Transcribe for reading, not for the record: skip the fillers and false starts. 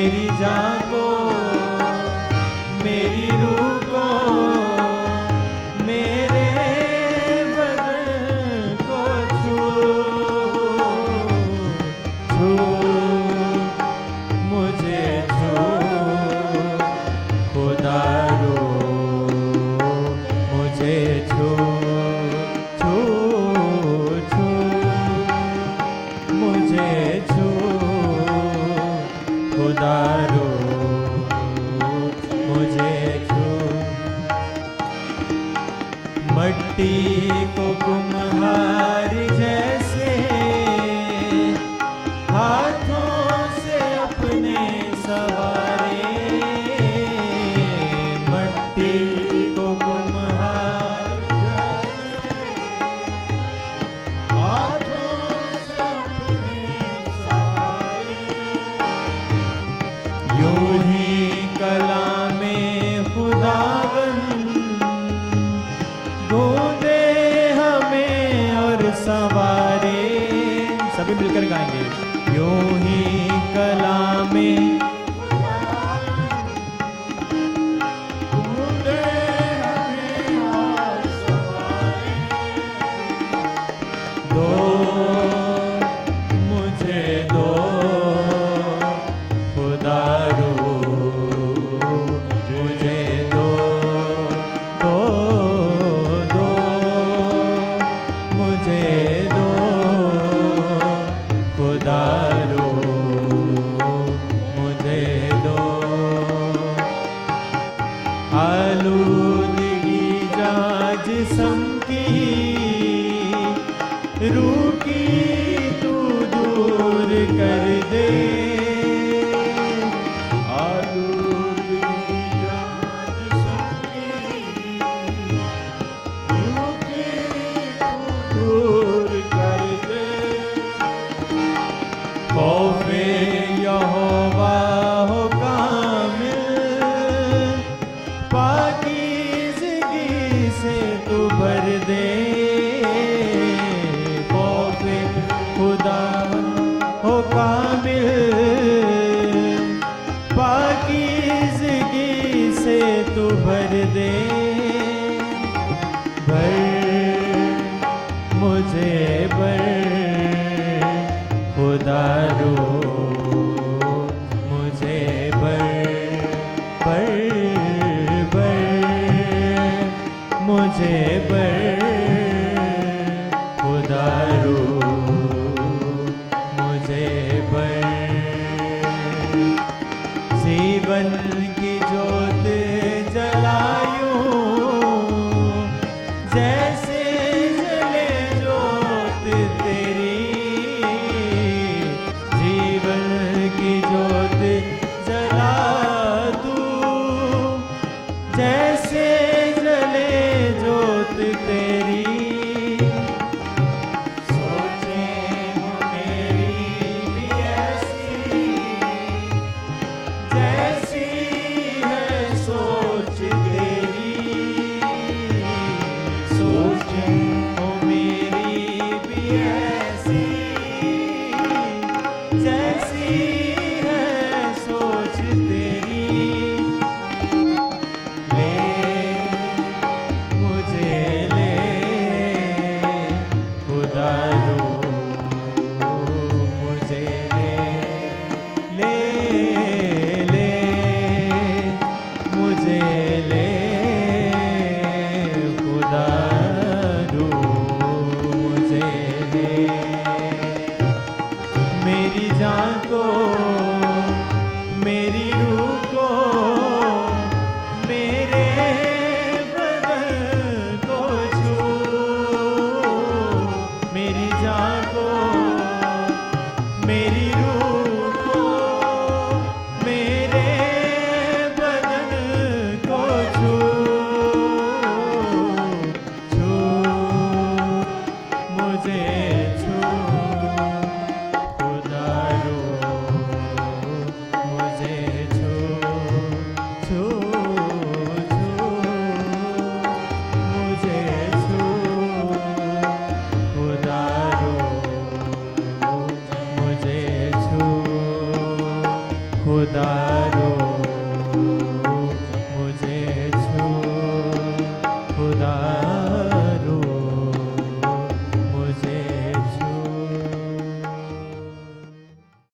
मेरी जान को, मेरी रूह को, मेरे बदन को छू छू, मुझे छू खुदा रो, मुझे छू छू छू, मुझे छू खुदा रो, मुझे छू। मट्टी को कुम्हार जैसे हाथों से अपने सवारे, मट्टी को कुम्हार हाथों से अपने सवारे, यूं ही कलामे खुदावंद ढूंढे हमें और संवारे। सभी मिलकर गाएंगे। यूं ही कलामे ढूंढे हमें और संवारे, दो मुझे दो खुदा रो, मुझे दो दो दो, मुझे दो खुदा रो, मुझे दो। आलूदगी जाज समकी रूह की तू दूर कर दे, आलूदगी जाज समकी रूह की तू दूर कर दे। खौफे यहोवा हो कामिल, पाकीज़गी से तू भर दे, खौफे खुदा हो कामिल, पाकीज़गी से तू भर दे, भर मुझे भर खुदा रो, मुझे भर मुझे भर खुदा रो, मुझे भर। जीवन की जोत जलायूं जैसे जले जोत तेरी, जीवन की जोत जला दूं जैसे जले जोत तेरी। सोचे हो मेरी भी ऐसी जैसी है सोच तेरी, सोचे हो मेरी भी ऐसी जैसी है सोच तेरी। ले मुझे ले खुदा रो, मुझे ले ले मुझे ले खुदा रो, मुझे ले। मेरी जान को, मेरी रूह